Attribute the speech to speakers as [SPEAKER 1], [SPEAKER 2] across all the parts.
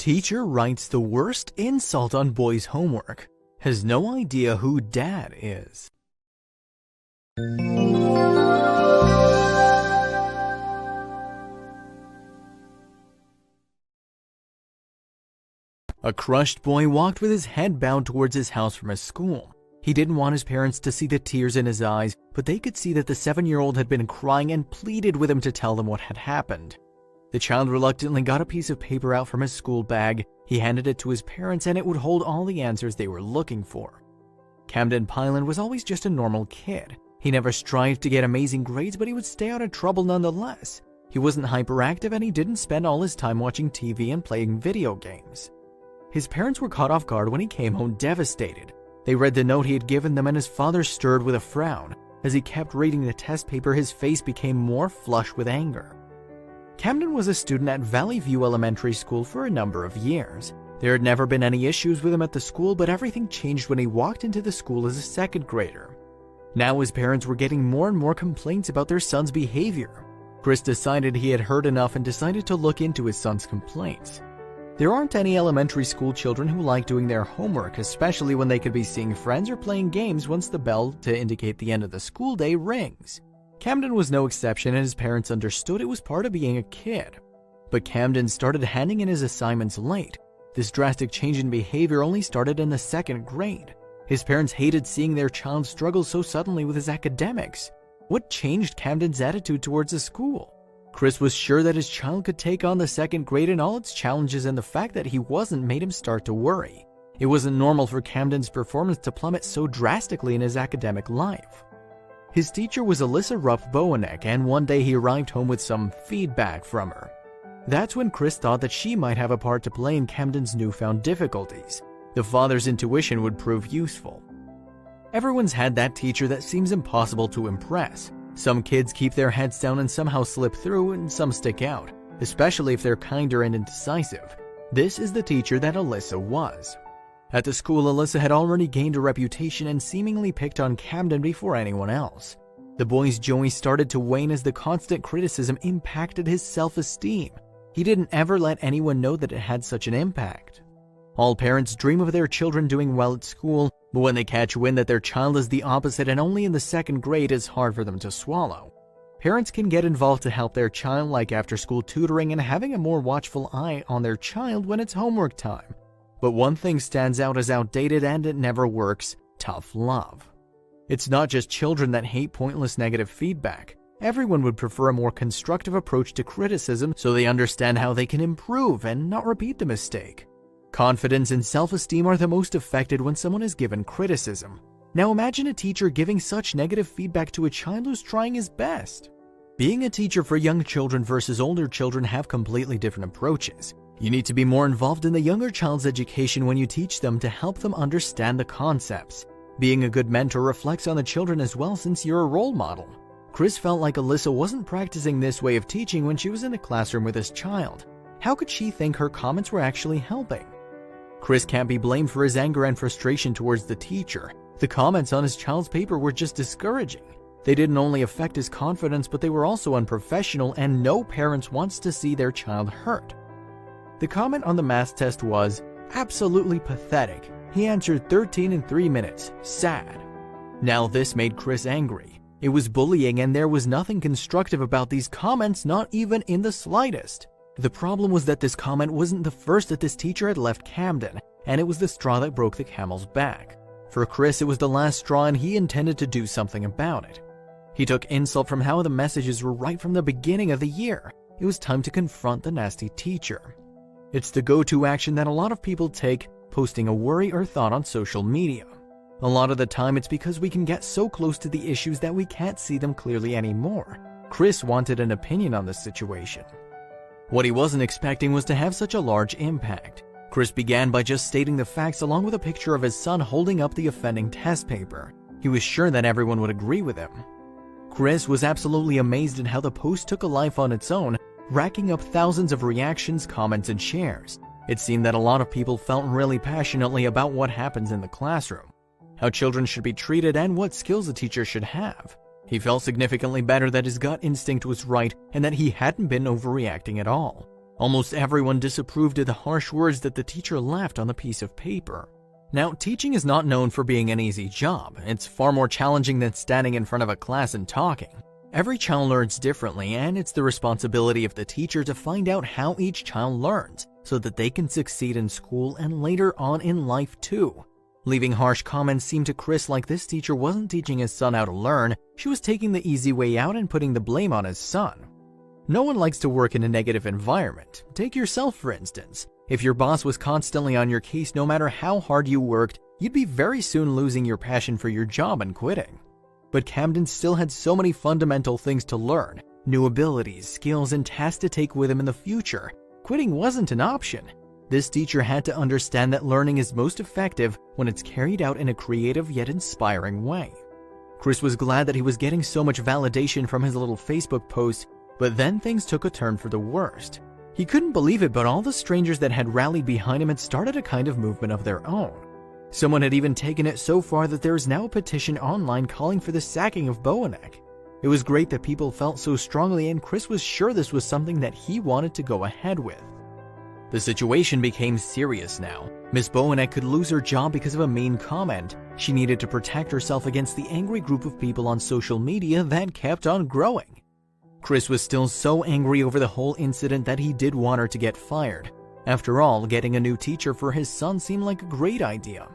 [SPEAKER 1] Teacher writes the worst insult on boys' homework. Has no idea who dad is. A crushed boy walked with his head bowed towards his house from his school. He didn't want his parents to see the tears in his eyes, but they could see that the 7-year-old had been crying and pleaded with him to tell them what had happened. The child reluctantly got a piece of paper out from his school bag. He handed it to his parents and it would hold all the answers they were looking for. Camden Pyland was always just a normal kid. He never strived to get amazing grades, but he would stay out of trouble nonetheless. He wasn't hyperactive and he didn't spend all his time watching TV and playing video games. His parents were caught off guard when he came home devastated. They read the note he had given them and his father stirred with a frown. As he kept reading the test paper, his face became more flushed with anger. Camden was a student at Valley View Elementary School for a number of years. There had never been any issues with him at the school, but everything changed when he walked into the school as a second grader. Now his parents were getting more and more complaints about their son's behavior. Chris decided he had heard enough and decided to look into his son's complaints. There aren't any elementary school children who like doing their homework, especially when they could be seeing friends or playing games once the bell to indicate the end of the school day rings. Camden was no exception and his parents understood it was part of being a kid. But Camden started handing in his assignments late. This drastic change in behavior only started in the second grade. His parents hated seeing their child struggle so suddenly with his academics. What changed Camden's attitude towards the school? Chris was sure that his child could take on the second grade and all its challenges, and the fact that he wasn't made him start to worry. It wasn't normal for Camden's performance to plummet so drastically in his academic life. His teacher was Alyssa Rupp-Bowanek, and one day he arrived home with some feedback from her. That's when Chris thought that she might have a part to play in Camden's newfound difficulties. The father's intuition would prove useful. Everyone's had that teacher that seems impossible to impress. Some kids keep their heads down and somehow slip through, and some stick out, especially if they're kinder and indecisive. This is the teacher that Alyssa was. At the school, Alyssa had already gained a reputation and seemingly picked on Camden before anyone else. The boy's joy started to wane as the constant criticism impacted his self-esteem. He didn't ever let anyone know that it had such an impact. All parents dream of their children doing well at school, but when they catch wind that their child is the opposite and only in the second grade, it's hard for them to swallow. Parents can get involved to help their child, like after-school tutoring and having a more watchful eye on their child when it's homework time. But one thing stands out as outdated and it never works: tough love. It's not just children that hate pointless negative feedback. Everyone would prefer a more constructive approach to criticism so they understand how they can improve and not repeat the mistake. Confidence and self-esteem are the most affected when someone is given criticism. Now imagine a teacher giving such negative feedback to a child who's trying his best. Being a teacher for young children versus older children have completely different approaches. You need to be more involved in the younger child's education when you teach them to help them understand the concepts. Being a good mentor reflects on the children as well, since you're a role model. Chris felt like Alyssa wasn't practicing this way of teaching when she was in the classroom with his child. How could she think her comments were actually helping? Chris can't be blamed for his anger and frustration towards the teacher. The comments on his child's paper were just discouraging. They didn't only affect his confidence, but they were also unprofessional, and no parent wants to see their child hurt. The comment on the math test was absolutely pathetic. He answered 13 in 3 minutes. Sad. Now this made Chris angry. It was bullying, and there was nothing constructive about these comments, not even in the slightest. The problem was that this comment wasn't the first that this teacher had left Camden, and it was the straw that broke the camel's back. For Chris, it was the last straw, and he intended to do something about it. He took insult from how the messages were right from the beginning of the year. It was time to confront the nasty teacher. It's the go-to action that a lot of people take, posting a worry or thought on social media. A lot of the time it's because we can get so close to the issues that we can't see them clearly anymore. Chris wanted an opinion on this situation. What he wasn't expecting was to have such a large impact. Chris began by just stating the facts along with a picture of his son holding up the offending test paper. He was sure that everyone would agree with him. Chris was absolutely amazed at how the post took a life on its own, racking up thousands of reactions, comments, and shares. It seemed that a lot of people felt really passionately about what happens in the classroom, how children should be treated, and what skills a teacher should have. He felt significantly better that his gut instinct was right and that he hadn't been overreacting at all. Almost everyone disapproved of the harsh words that the teacher left on the piece of paper. Now, teaching is not known for being an easy job. It's far more challenging than standing in front of a class and talking. Every child learns differently, and it's the responsibility of the teacher to find out how each child learns so that they can succeed in school and later on in life too. Leaving harsh comments seemed to Chris like this teacher wasn't teaching his son how to learn, she was taking the easy way out and putting the blame on his son. No one likes to work in a negative environment. Take yourself, for instance. If your boss was constantly on your case no matter how hard you worked, you'd be very soon losing your passion for your job and quitting. But Camden still had so many fundamental things to learn, new abilities, skills, and tasks to take with him in the future. Quitting wasn't an option. This teacher had to understand that learning is most effective when it's carried out in a creative yet inspiring way. Chris was glad that he was getting so much validation from his little Facebook post, but then things took a turn for the worst. He couldn't believe it, but all the strangers that had rallied behind him had started a kind of movement of their own. Someone had even taken it so far that there is now a petition online calling for the sacking of Bowanek. It was great that people felt so strongly, and Chris was sure this was something that he wanted to go ahead with. The situation became serious now. Miss Bowanek could lose her job because of a mean comment. She needed to protect herself against the angry group of people on social media that kept on growing. Chris was still so angry over the whole incident that he did want her to get fired. After all, getting a new teacher for his son seemed like a great idea.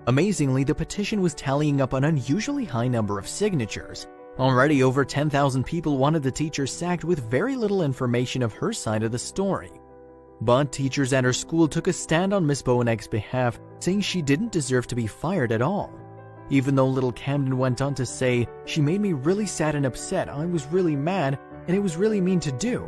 [SPEAKER 1] Amazingly, the petition was tallying up an unusually high number of signatures. Already over 10,000 people wanted the teacher sacked with very little information of her side of the story. But teachers at her school took a stand on Miss Bowanek's behalf, saying she didn't deserve to be fired at all. Even though little Camden went on to say, "She made me really sad and upset, I was really mad, and it was really mean to do."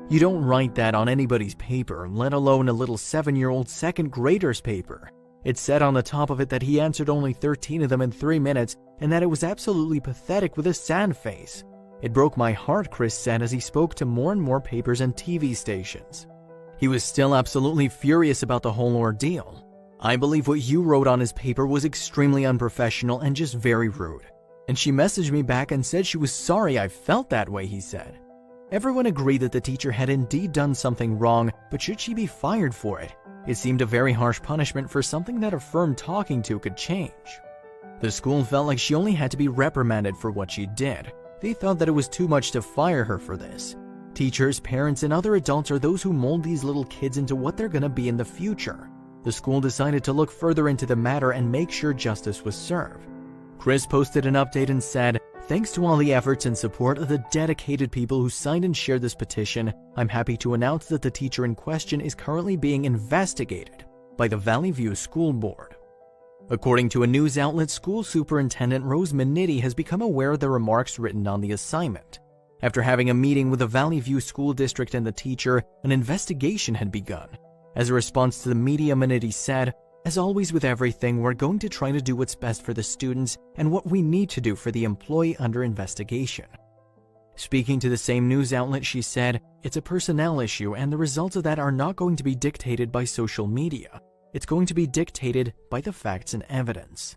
[SPEAKER 1] You don't write that on anybody's paper, let alone a little 7-year-old second grader's paper. It said on the top of it that he answered only 13 of them in 3 minutes, and that it was absolutely pathetic with a sad face. "It broke my heart," Chris said as he spoke to more and more papers and TV stations. He was still absolutely furious about the whole ordeal. "I believe what you wrote on his paper was extremely unprofessional and just very rude." And she messaged me back and said she was sorry I felt that way, he said. Everyone agreed that the teacher had indeed done something wrong, but should she be fired for it? It seemed a very harsh punishment for something that a firm talking to could change. The school felt like she only had to be reprimanded for what she did. They thought that it was too much to fire her for this. Teachers, parents, and other adults are those who mold these little kids into what they're going to be in the future. The school decided to look further into the matter and make sure justice was served. Chris posted an update and said, "Thanks to all the efforts and support of the dedicated people who signed and shared this petition, I'm happy to announce that the teacher in question is currently being investigated by the Valley View School Board." According to a news outlet, School Superintendent Rose Minetti has become aware of the remarks written on the assignment. After having a meeting with the Valley View School District and the teacher, an investigation had begun. As a response to the media, Minetti said, "As always with everything, we're going to try to do what's best for the students and what we need to do for the employee under investigation." Speaking to the same news outlet, she said, "It's a personnel issue, and the results of that are not going to be dictated by social media. It's going to be dictated by the facts and evidence."